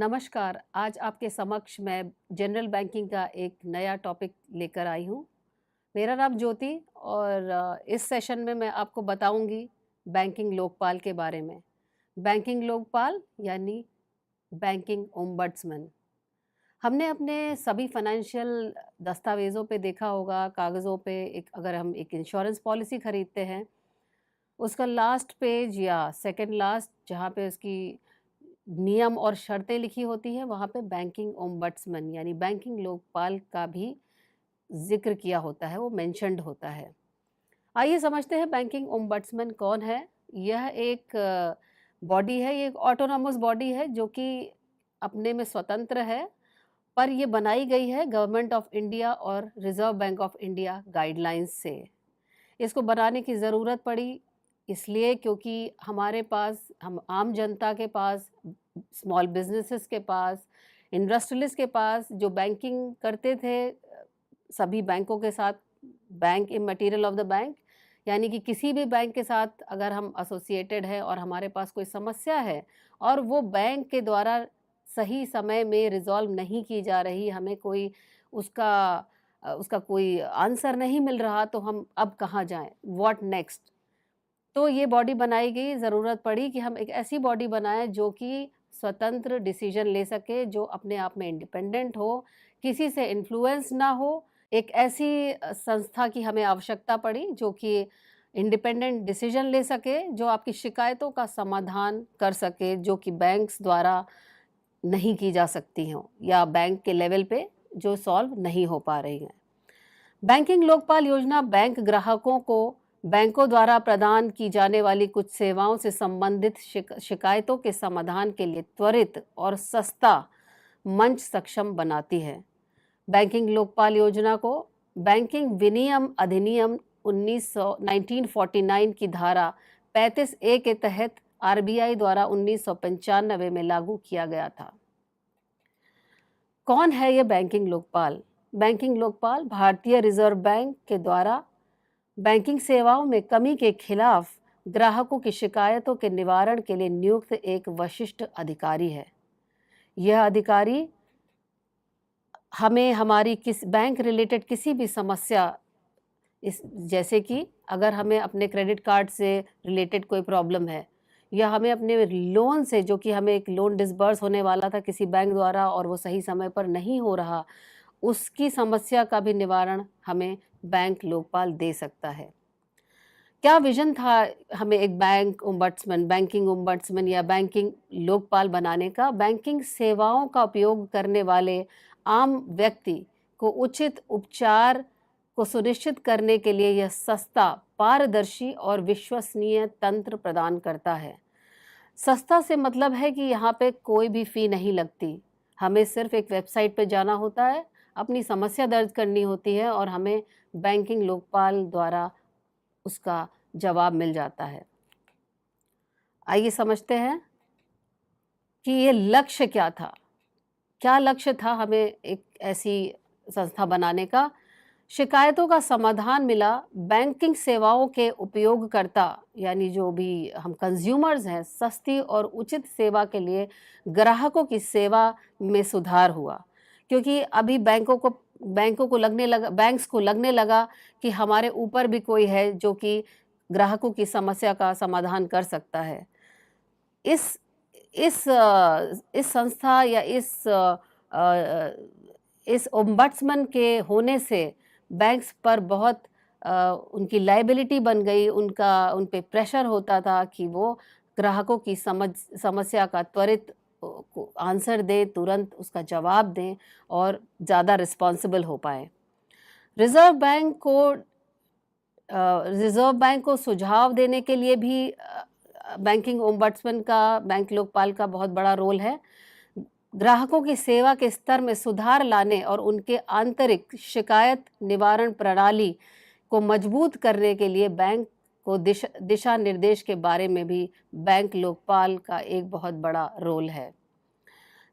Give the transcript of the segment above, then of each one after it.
नमस्कार। आज आपके समक्ष मैं जनरल बैंकिंग का एक नया टॉपिक लेकर आई हूँ। मेरा नाम ज्योति और इस सेशन में मैं आपको बताऊँगी बैंकिंग लोकपाल के बारे में। बैंकिंग लोकपाल यानी बैंकिंग ओम्बड्समैन। हमने अपने सभी फाइनेंशियल दस्तावेज़ों पे देखा होगा, कागज़ों पे एक अगर हम एक इंश्योरेंस पॉलिसी खरीदते हैं, उसका लास्ट पेज या सेकंड लास्ट जहाँ पे उसकी नियम और शर्तें लिखी होती हैं, वहाँ पे बैंकिंग ओम्बड्समैन यानी बैंकिंग लोकपाल का भी ज़िक्र किया होता है, वो मेंशन्ड होता है। आइए समझते हैं बैंकिंग ओम्बड्समैन कौन है? यह एक बॉडी है, ये एक ऑटोनॉमस बॉडी है जो कि अपने में स्वतंत्र है, पर ये बनाई गई है गवर्नमेंट ऑफ इंडिया और reserve bank of India guidelines से। इसको बनाने की ज़रूरत पड़ी इसलिए क्योंकि हमारे पास हम आम जनता के पास, स्मॉल बिज़नेसेस के पास, इंडस्ट्रियलिस्ट के पास जो बैंकिंग करते थे सभी बैंकों के साथ, बैंक इमैटेरियल ऑफ द बैंक यानी कि किसी भी बैंक के साथ अगर हम एसोसिएटेड हैं और हमारे पास कोई समस्या है और वो बैंक के द्वारा सही समय में रिज़ॉल्व नहीं की जा रही, हमें कोई उसका उसका कोई आंसर नहीं मिल रहा तो हम अब कहाँ जाएँ? What next? तो ये बॉडी बनाई गई, ज़रूरत पड़ी कि हम एक ऐसी बॉडी बनाएँ जो कि स्वतंत्र डिसीज़न ले सके, जो अपने आप में इंडिपेंडेंट हो, किसी से इन्फ्लुएंस ना हो। एक ऐसी संस्था की हमें आवश्यकता पड़ी जो कि इंडिपेंडेंट डिसीज़न ले सके, जो आपकी शिकायतों का समाधान कर सके, जो कि बैंक्स द्वारा नहीं की जा सकती हों या बैंक के लेवल पे जो सॉल्व नहीं हो पा रही हैं। बैंकिंग लोकपाल योजना बैंक ग्राहकों को बैंकों द्वारा प्रदान की जाने वाली कुछ सेवाओं से संबंधित शिकायतों के समाधान के लिए त्वरित और सस्ता मंच सक्षम बनाती है। बैंकिंग लोकपाल योजना को बैंकिंग विनियम अधिनियम 1949 की धारा 35A के तहत आरबीआई द्वारा 1995 में लागू किया गया था। कौन है ये बैंकिंग लोकपाल? बैंकिंग लोकपाल भारतीय रिजर्व बैंक के द्वारा बैंकिंग सेवाओं में कमी के खिलाफ ग्राहकों की शिकायतों के निवारण के लिए नियुक्त एक वरिष्ठ अधिकारी है। यह अधिकारी हमें हमारी किस बैंक रिलेटेड किसी भी समस्या इस जैसे कि अगर हमें अपने क्रेडिट कार्ड से रिलेटेड कोई प्रॉब्लम है या हमें अपने लोन से जो कि हमें एक लोन डिसबर्स होने वाला था किसी बैंक द्वारा और वो सही समय पर नहीं हो रहा, उसकी समस्या का भी निवारण हमें बैंक लोकपाल दे सकता है। क्या विज़न था हमें एक बैंकिंग ओम्बड्समैन या बैंकिंग लोकपाल बनाने का? बैंकिंग सेवाओं का उपयोग करने वाले आम व्यक्ति को उचित उपचार को सुनिश्चित करने के लिए यह सस्ता, पारदर्शी और विश्वसनीय तंत्र प्रदान करता है। सस्ता से मतलब है कि यहाँ पे कोई भी फ़ी नहीं लगती। हमें सिर्फ़ एक वेबसाइट पे जाना होता है, अपनी समस्या दर्ज करनी होती है और हमें बैंकिंग लोकपाल द्वारा उसका जवाब मिल जाता है। आइए समझते हैं कि ये लक्ष्य क्या था? क्या लक्ष्य था हमें एक ऐसी संस्था बनाने का? शिकायतों का समाधान मिला, बैंकिंग सेवाओं के उपयोगकर्ता यानी जो भी हम कंज्यूमर्स हैं, सस्ती और उचित सेवा के लिए ग्राहकों की सेवा में सुधार हुआ। क्योंकि अभी बैंक्स को लगने लगा कि हमारे ऊपर भी कोई है जो कि ग्राहकों की समस्या का समाधान कर सकता है। इस इस संस्था या इस ओम्बड्समैन के होने से बैंक्स पर बहुत उनकी लायबिलिटी बन गई, उन पे प्रेशर होता था कि वो ग्राहकों की समस्या का त्वरित को आंसर दें, तुरंत उसका जवाब दें और ज़्यादा रिस्पॉन्सिबल हो पाएँ। रिज़र्व बैंक को सुझाव देने के लिए भी बैंकिंग ओम्बड्समैन का, बैंक लोकपाल का बहुत बड़ा रोल है। ग्राहकों की सेवा के स्तर में सुधार लाने और उनके आंतरिक शिकायत निवारण प्रणाली को मजबूत करने के लिए बैंक को दिशा निर्देश के बारे में भी बैंक लोकपाल का एक बहुत बड़ा रोल है।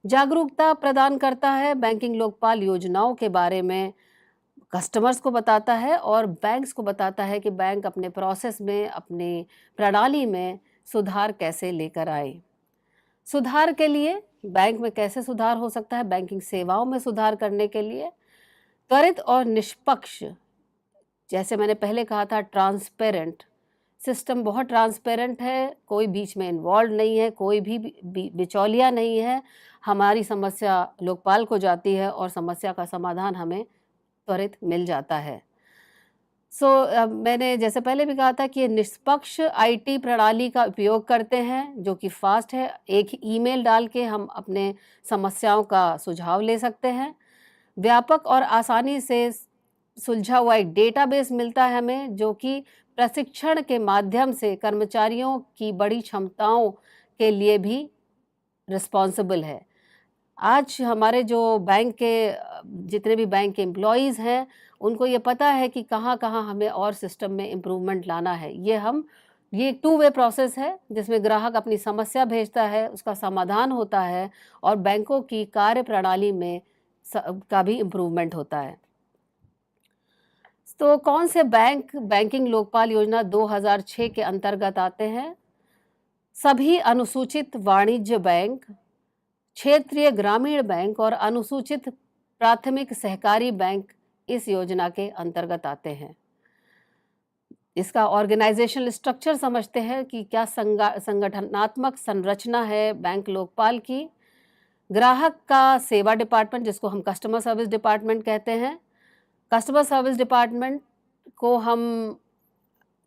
जागरूकता प्रदान करता है, बैंकिंग लोकपाल योजनाओं के बारे में कस्टमर्स को बताता है और बैंक्स को बताता है कि बैंक अपने प्रोसेस में, अपनी प्रणाली में सुधार कैसे लेकर आए। सुधार के लिए बैंक में कैसे सुधार हो सकता है, बैंकिंग सेवाओं में सुधार करने के लिए त्वरित और निष्पक्ष, जैसे मैंने पहले कहा था, ट्रांसपेरेंट सिस्टम, बहुत ट्रांसपेरेंट है, कोई बीच में इन्वॉल्व नहीं है, कोई भी बिचौलिया नहीं है। हमारी समस्या लोकपाल को जाती है और समस्या का समाधान हमें त्वरित मिल जाता है। मैंने जैसे पहले भी कहा था कि ये निष्पक्ष आईटी प्रणाली का उपयोग करते हैं, जो कि फास्ट है। एक ही ईमेल डाल के हम अपने समस्याओं का सुझाव ले सकते हैं। व्यापक और आसानी से सुलझा हुआ एक डेटाबेस मिलता है हमें, जो कि प्रशिक्षण के माध्यम से कर्मचारियों की बड़ी क्षमताओं के लिए भी रिस्पॉन्सिबल है। आज हमारे जो बैंक के जितने भी बैंक के एम्प्लॉइज़ हैं, उनको ये पता है कि कहाँ-कहाँ हमें और सिस्टम में इम्प्रूवमेंट लाना है। ये एक टू वे प्रोसेस है, जिसमें ग्राहक अपनी समस्या भेजता है, उसका समाधान होता है और बैंकों की कार्यप्रणाली में का भी इम्प्रूवमेंट होता है। तो कौन से बैंक बैंकिंग लोकपाल योजना 2006 के अंतर्गत आते हैं? सभी अनुसूचित वाणिज्य बैंक, क्षेत्रीय ग्रामीण बैंक और अनुसूचित प्राथमिक सहकारी बैंक इस योजना के अंतर्गत आते हैं। इसका ऑर्गेनाइजेशनल स्ट्रक्चर समझते हैं कि क्या संगठनात्मक संरचना है बैंक लोकपाल की। ग्राहक का सेवा डिपार्टमेंट, जिसको हम कस्टमर सर्विस डिपार्टमेंट कहते हैं। कस्टमर सर्विस डिपार्टमेंट को हम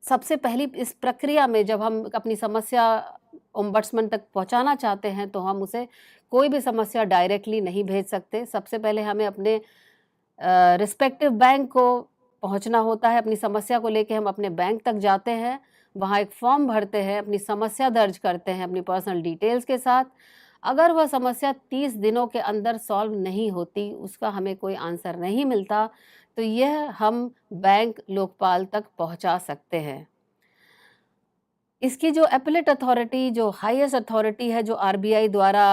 सबसे पहली इस प्रक्रिया में, जब हम अपनी समस्या ओम्बड्समैन तक पहुंचाना चाहते हैं, तो हम उसे कोई भी समस्या डायरेक्टली नहीं भेज सकते। सबसे पहले हमें अपने रिस्पेक्टिव बैंक को पहुंचना होता है। अपनी समस्या को लेके हम अपने बैंक तक जाते हैं, वहाँ एक फॉर्म भरते हैं, अपनी समस्या दर्ज करते हैं अपनी पर्सनल डिटेल्स के साथ। अगर वह समस्या 30 दिनों के अंदर सॉल्व नहीं होती, उसका हमें कोई आंसर नहीं मिलता, तो यह हम बैंक लोकपाल तक पहुंचा सकते हैं। इसकी जो एपेलेट अथॉरिटी, जो हाईएस्ट अथॉरिटी है, जो आरबीआई द्वारा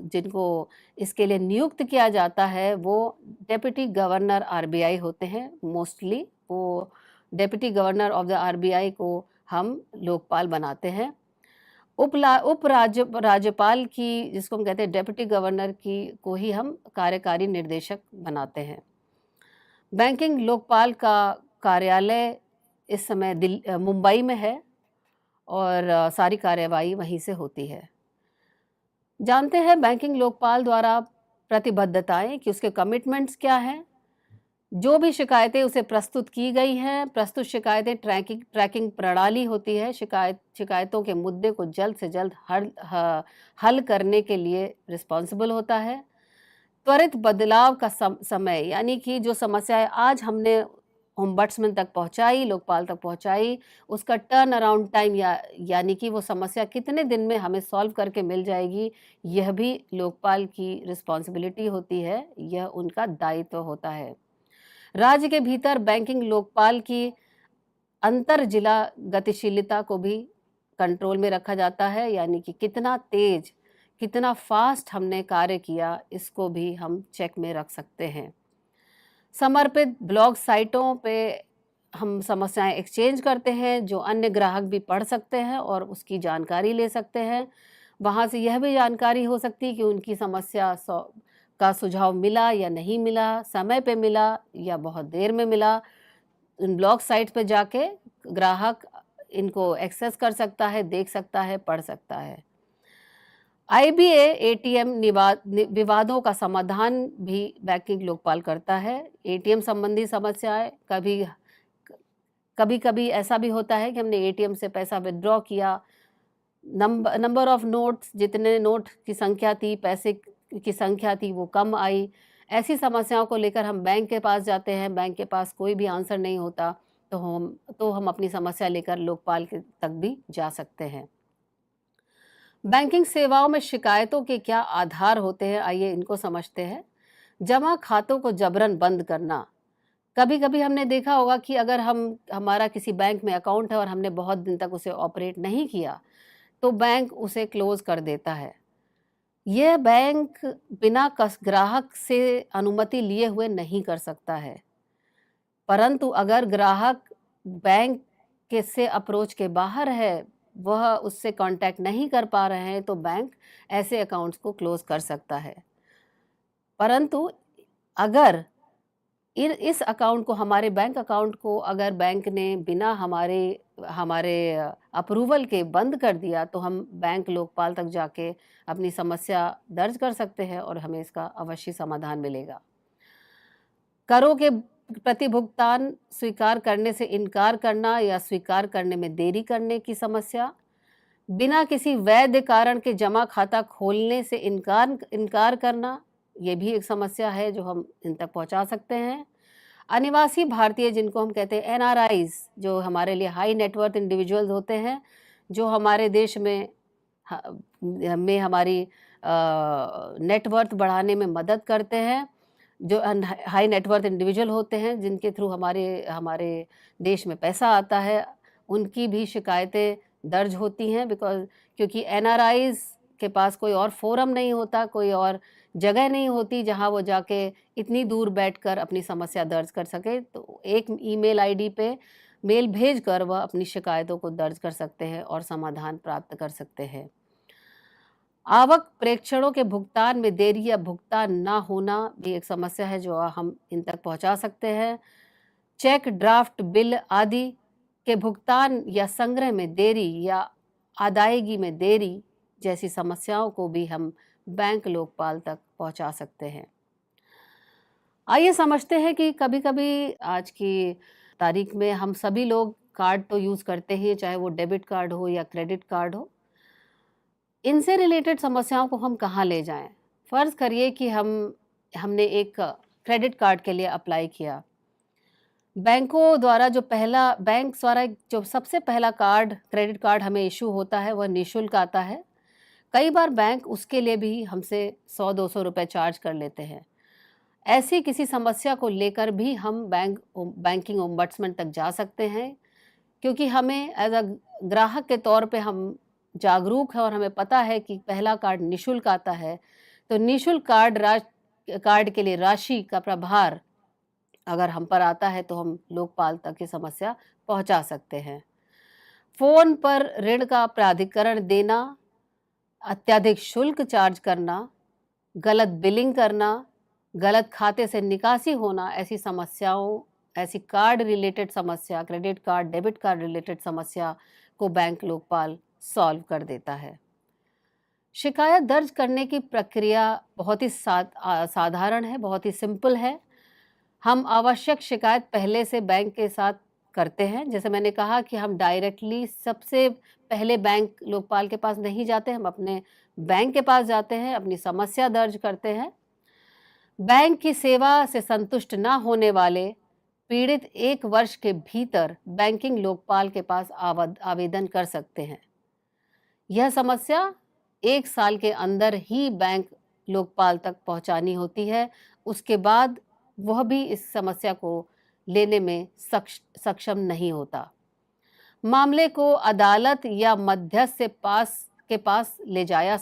जिनको इसके लिए नियुक्त किया जाता है, वो डेप्यूटी गवर्नर आरबीआई होते हैं मोस्टली। वो deputy governor of the RBI को हम लोकपाल बनाते हैं। राज्यपाल की, जिसको हम कहते हैं डेप्यूटी गवर्नर की, को ही हम कार्यकारी निर्देशक बनाते हैं। बैंकिंग लोकपाल का कार्यालय इस समय मुंबई में है और सारी कार्यवाही वहीं से होती है। जानते हैं बैंकिंग लोकपाल द्वारा प्रतिबद्धताएं, कि उसके कमिटमेंट्स क्या हैं। जो भी शिकायतें उसे प्रस्तुत की गई हैं, प्रस्तुत शिकायतें ट्रैकिंग प्रणाली होती है। शिकायतों के मुद्दे को जल्द से जल्द हल करने के लिए रिस्पॉन्सिबल होता है। त्वरित बदलाव का समय, यानी कि जो समस्याएं आज हमने ओम्बड्समैन तक पहुंचाई, लोकपाल तक पहुंचाई, उसका टर्न अराउंड टाइम, यानी कि वो समस्या कितने दिन में हमें सॉल्व करके मिल जाएगी, यह भी लोकपाल की रिस्पॉन्सिबिलिटी होती है, यह उनका दायित्व होता है। राज्य के भीतर बैंकिंग लोकपाल की अंतर जिला गतिशीलता को भी कंट्रोल में रखा जाता है, यानी कि कितना तेज, कितना फास्ट हमने कार्य किया, इसको भी हम चेक में रख सकते हैं। समर्पित ब्लॉग साइटों पे हम समस्याएं एक्सचेंज करते हैं, जो अन्य ग्राहक भी पढ़ सकते हैं और उसकी जानकारी ले सकते हैं। वहाँ से यह भी जानकारी हो सकती है कि उनकी समस्या का सुझाव मिला या नहीं मिला, समय पे मिला या बहुत देर में मिला। इन ब्लॉग साइट पे जाके ग्राहक इनको एक्सेस कर सकता है, देख सकता है, पढ़ सकता है। आईबीए एटीएम विवादों का समाधान भी बैंकिंग लोकपाल करता है। एटीएम संबंधी समस्याएं, कभी कभी ऐसा भी होता है कि हमने एटीएम से पैसा विथड्रॉ किया, नंबर ऑफ नोट्स, जितने नोट की संख्या थी, पैसे की संख्या थी, वो कम आई। ऐसी समस्याओं को लेकर हम बैंक के पास जाते हैं, बैंक के पास कोई भी आंसर नहीं होता, तो हम अपनी समस्या लेकर लोकपाल के तक भी जा सकते हैं। बैंकिंग सेवाओं में शिकायतों के क्या आधार होते हैं, आइए इनको समझते हैं। जमा खातों को जबरन बंद करना। कभी कभी हमने देखा होगा कि अगर हमारा किसी बैंक में अकाउंट है और हमने बहुत दिन तक उसे ऑपरेट नहीं किया, तो बैंक उसे क्लोज कर देता है। यह बैंक बिना ग्राहक से अनुमति लिए हुए नहीं कर सकता है, परंतु अगर ग्राहक बैंक के से अप्रोच के बाहर है, वह उससे कांटेक्ट नहीं कर पा रहे हैं तो बैंक ऐसे अकाउंट्स को क्लोज कर सकता है। परंतु अगर इस अकाउंट को, हमारे बैंक अकाउंट को अगर बैंक ने बिना हमारे हमारे अप्रूवल के बंद कर दिया, तो हम बैंक लोकपाल तक जाके अपनी समस्या दर्ज कर सकते हैं और हमें इसका अवश्य समाधान मिलेगा। करों के प्रति भुगतान स्वीकार करने से इनकार करना या स्वीकार करने में देरी करने की समस्या, बिना किसी वैध कारण के जमा खाता खोलने से इनकार करना, ये भी एक समस्या है जो हम इन तक पहुंचा सकते हैं। अनिवासी भारतीय, जिनको हम कहते हैं एनआरआईज, जो हमारे लिए हाई नेटवर्थ इंडिविजुअल्स होते हैं, जो हमारे देश में हमारी नेटवर्थ बढ़ाने में मदद करते हैं, जो हाई नेटवर्थ इंडिविजुअल होते हैं, जिनके थ्रू हमारे हमारे देश में पैसा आता है, उनकी भी शिकायतें दर्ज होती हैं। क्योंकि एनआरआईज के पास कोई और फोरम नहीं होता, कोई और जगह नहीं होती जहां वो जाके इतनी दूर बैठकर अपनी समस्या दर्ज कर सके। तो एक ईमेल आईडी पे मेल भेजकर वह अपनी शिकायतों को दर्ज कर सकते हैं और समाधान प्राप्त कर सकते हैं। आवक प्रेक्षणों के भुगतान में देरी या भुगतान ना होना भी एक समस्या है जो हम इन तक पहुंचा सकते हैं। चेक, ड्राफ्ट, बिल आदि के भुगतान या संग्रह में देरी या अदायगी में देरी जैसी समस्याओं को भी हम बैंक लोकपाल तक पहुंचा सकते हैं। आइए समझते हैं कि कभी-कभी आज की तारीख में हम सभी लोग कार्ड तो यूज़ करते हैं, चाहे वो डेबिट कार्ड हो या क्रेडिट कार्ड हो। इनसे रिलेटेड समस्याओं को हम कहाँ ले जाएं? फ़र्ज़ करिए कि हमने एक क्रेडिट कार्ड के लिए अप्लाई किया। बैंक द्वारा जो सबसे पहला क्रेडिट कार्ड हमें इशू होता है, वह निःशुल्क आता है। कई बार बैंक उसके लिए भी हमसे 100-200 रुपए चार्ज कर लेते हैं। ऐसी किसी समस्या को लेकर भी हम बैंकिंग ओम्बड्समैन तक जा सकते हैं, क्योंकि हमें एज अ ग्राहक के तौर पे हम जागरूक हैं और हमें पता है कि पहला कार्ड निःशुल्क आता है। तो निःशुल्क कार्ड के लिए राशि का प्रभार अगर हम पर आता है, तो हम लोकपाल तक ये समस्या पहुंचा सकते हैं। फ़ोन पर ऋण का प्राधिकरण देना, अत्यधिक शुल्क चार्ज करना, गलत बिलिंग करना, गलत खाते से निकासी होना, ऐसी कार्ड रिलेटेड समस्या, credit card, debit card related समस्या को बैंक लोकपाल सॉल्व कर देता है। शिकायत दर्ज करने की प्रक्रिया बहुत ही साधारण है, बहुत ही सिंपल है। हम आवश्यक शिकायत पहले से बैंक के साथ करते हैं। जैसे मैंने कहा कि हम डायरेक्टली सबसे पहले बैंक लोकपाल के पास नहीं जाते, हम अपने बैंक के पास जाते हैं, अपनी समस्या दर्ज करते हैं। बैंक की सेवा से संतुष्ट ना होने वाले पीड़ित 1 वर्ष के भीतर बैंकिंग लोकपाल के पास आवेदन कर सकते हैं। यह समस्या 1 साल के अंदर ही बैंक लोकपाल तक पहुंचानी होती है। उसके बाद वह भी इस समस्या को लेने में सक्षम नहीं होता। मामले को अदालत या मध्यस्थ के पास ले जाया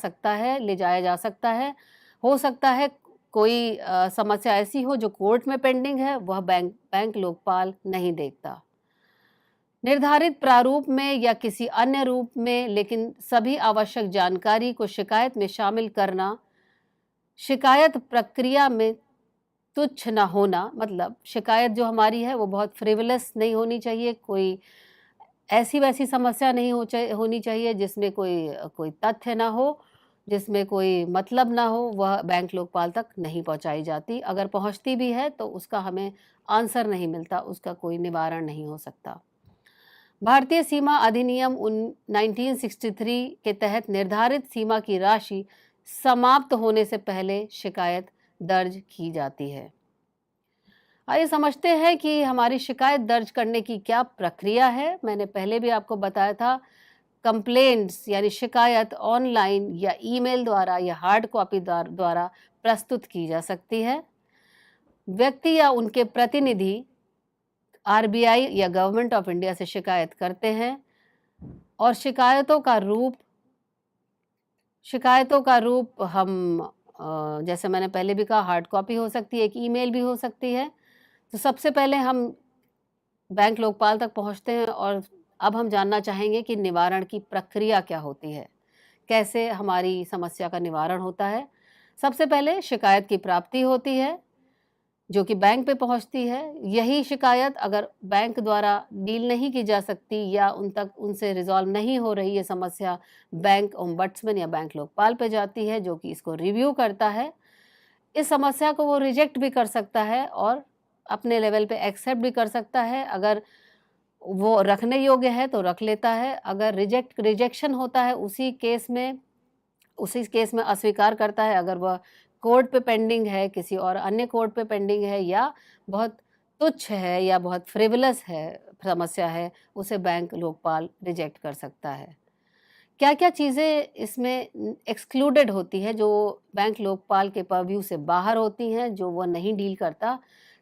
जा सकता है। हो सकता है कोई समस्या ऐसी हो जो कोर्ट में पेंडिंग है, वह बैंक लोकपाल नहीं देखता। निर्धारित प्रारूप में या किसी अन्य रूप में, लेकिन सभी आवश्यक जानकारी को शिकायत में शामिल करना, शिकायत प्रक्रिया में तुच्छ न होना, मतलब शिकायत जो हमारी है वो बहुत फ्रिवलस नहीं होनी चाहिए, कोई ऐसी वैसी समस्या नहीं होनी चाहिए जिसमें कोई तथ्य ना हो, जिसमें कोई मतलब ना हो, वह बैंक लोकपाल तक नहीं पहुंचाई जाती। अगर पहुंचती भी है तो उसका हमें आंसर नहीं मिलता, उसका कोई निवारण नहीं हो सकता। भारतीय सीमा अधिनियम 1963 के तहत निर्धारित सीमा की राशि समाप्त होने से पहले शिकायत दर्ज की जाती है। आइए समझते हैं कि हमारी शिकायत दर्ज करने की क्या प्रक्रिया है। मैंने पहले भी आपको बताया था, कंप्लेंट्स यानी शिकायत ऑनलाइन या ईमेल द्वारा या हार्ड कॉपी द्वारा प्रस्तुत की जा सकती है। व्यक्ति या उनके प्रतिनिधि आरबीआई या गवर्नमेंट ऑफ इंडिया से शिकायत करते हैं और शिकायतों का रूप हम जैसे मैंने पहले भी कहा, हार्ड कॉपी हो सकती है, एक ईमेल भी हो सकती है। तो सबसे पहले हम बैंक लोकपाल तक पहुंचते हैं और अब हम जानना चाहेंगे कि निवारण की प्रक्रिया क्या होती है, कैसे हमारी समस्या का निवारण होता है। सबसे पहले शिकायत की प्राप्ति होती है, जो कि बैंक पे पहुंचती है। यही शिकायत अगर बैंक द्वारा डील नहीं की जा सकती या उनसे रिजॉल्व नहीं हो रही है समस्या, बैंक ओम्बड्समैन या बैंक लोकपाल पे जाती है, जो कि इसको रिव्यू करता है। इस समस्या को वो रिजेक्ट भी कर सकता है और अपने लेवल पे एक्सेप्ट भी कर सकता है। अगर वो रखने योग्य है तो रख लेता है, अगर रिजेक्शन होता है उसी केस में अस्वीकार करता है। अगर वह कोर्ट पे पेंडिंग है, किसी और अन्य कोर्ट पे पेंडिंग है या बहुत तुच्छ है या बहुत फ्रिवलस है समस्या है, उसे बैंक लोकपाल रिजेक्ट कर सकता है। क्या-क्या चीज़ें इसमें एक्सक्लूडेड होती है, जो बैंक लोकपाल के पर्व्यू से बाहर होती हैं, जो वह नहीं डील करता।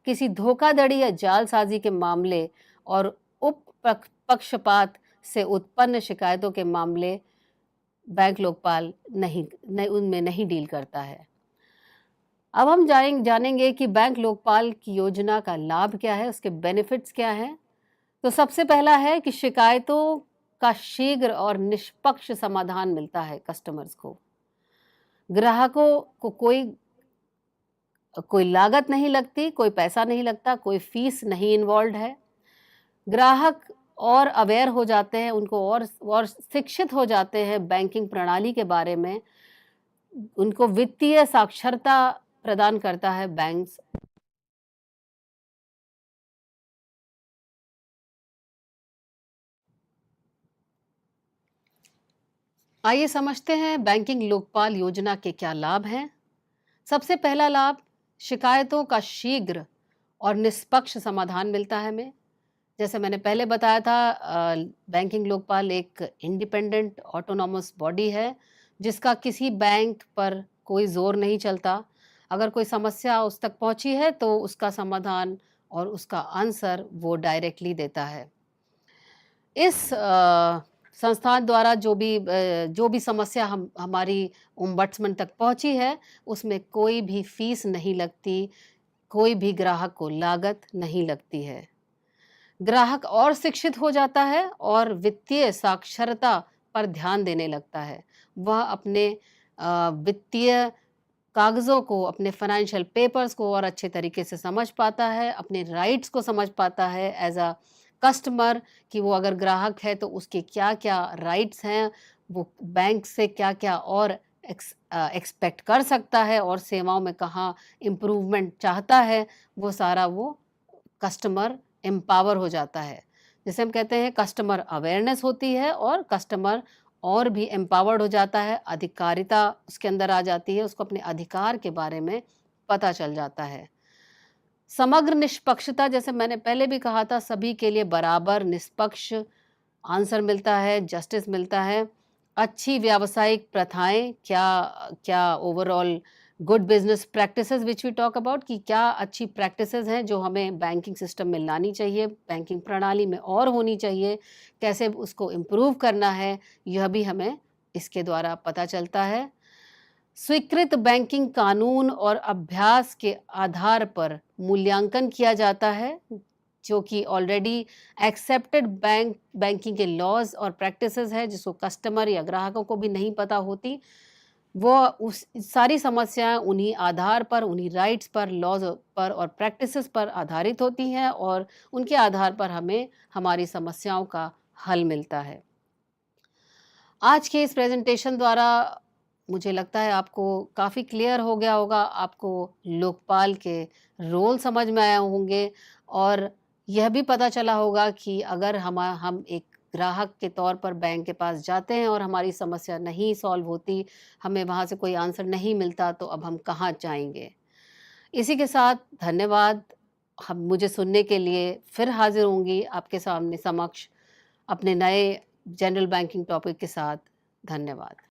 किसी धोखाधड़ी या जालसाज़ी के मामले और पक्षपात से उत्पन्न शिकायतों के मामले बैंक लोकपाल उनमें नहीं डील करता है। अब हम जानेंगे कि बैंक लोकपाल की योजना का लाभ क्या है, उसके बेनिफिट्स क्या हैं। तो सबसे पहला है कि शिकायतों का शीघ्र और निष्पक्ष समाधान मिलता है कस्टमर्स को। ग्राहकों को कोई लागत नहीं लगती, कोई पैसा नहीं लगता, कोई फीस नहीं इन्वॉल्व्ड है। ग्राहक और अवेयर हो जाते हैं, उनको और शिक्षित हो जाते हैं बैंकिंग प्रणाली के बारे में। उनको वित्तीय साक्षरता प्रदान करता है बैंक्स। आइए समझते हैं बैंकिंग लोकपाल योजना के क्या लाभ हैं। सबसे पहला लाभ, शिकायतों का शीघ्र और निष्पक्ष समाधान मिलता है हमें। जैसे मैंने पहले बताया था, बैंकिंग लोकपाल एक इंडिपेंडेंट ऑटोनॉमस बॉडी है, जिसका किसी बैंक पर कोई ज़ोर नहीं चलता। अगर कोई समस्या उस तक पहुंची है तो उसका समाधान और उसका आंसर वो डायरेक्टली देता है। इस संस्थान द्वारा जो भी समस्या हमारी ओम्बड्समैन तक पहुंची है, उसमें कोई भी फीस नहीं लगती, कोई भी ग्राहक को लागत नहीं लगती है। ग्राहक और शिक्षित हो जाता है और वित्तीय साक्षरता पर ध्यान देने लगता है। वह अपने वित्तीय कागज़ों को, अपने फाइनेंशियल पेपर्स को और अच्छे तरीके से समझ पाता है, अपने राइट्स को समझ पाता है एज़ अ कस्टमर, कि वो अगर ग्राहक है तो उसके क्या-क्या राइट्स हैं, वो बैंक से क्या-क्या और एक्सपेक्ट कर सकता है और सेवाओं में कहाँ इम्प्रूवमेंट चाहता है, वो सारा वो कस्टमर एम्पावर हो जाता है। जिसे हम कहते हैं कस्टमर अवेयरनेस होती है और कस्टमर और भी एम्पावर्ड हो जाता है, अधिकारिता उसके अंदर आ जाती है, उसको अपने अधिकार के बारे में पता चल जाता है। समग्र निष्पक्षता, जैसे मैंने पहले भी कहा था, सभी के लिए बराबर निष्पक्ष आंसर मिलता है, जस्टिस मिलता है। अच्छी व्यावसायिक प्रथाएँ, क्या क्या overall good business practices which we talk about, कि क्या अच्छी प्रैक्टिसेज़ हैं जो हमें बैंकिंग सिस्टम में लानी चाहिए, बैंकिंग प्रणाली में और होनी चाहिए, कैसे उसको इम्प्रूव करना है, यह भी हमें इसके द्वारा पता चलता है। स्वीकृत बैंकिंग कानून और अभ्यास के आधार पर मूल्यांकन किया जाता है, जो कि ऑलरेडी एक्सेप्टेड बैंकिंग के लॉज और प्रैक्टिसेस है, जिसको कस्टमर या ग्राहकों को भी नहीं पता होती। वो उस सारी समस्याएं उन्हीं आधार पर, उन्हीं राइट्स पर, लॉज पर और प्रैक्टिसेस पर आधारित होती हैं और उनके आधार पर हमें हमारी समस्याओं का हल मिलता है। आज के इस प्रेजेंटेशन द्वारा मुझे लगता है आपको काफ़ी क्लियर हो गया होगा, आपको लोकपाल के रोल समझ में आए होंगे और यह भी पता चला होगा कि अगर हम एक ग्राहक के तौर पर बैंक के पास जाते हैं और हमारी समस्या नहीं सॉल्व होती, हमें वहाँ से कोई आंसर नहीं मिलता, तो अब हम कहाँ जाएँगे। इसी के साथ धन्यवाद। हम मुझे सुनने के लिए फिर हाज़िर होंगी आपके सामने समक्ष अपने नए जनरल बैंकिंग टॉपिक के साथ। धन्यवाद।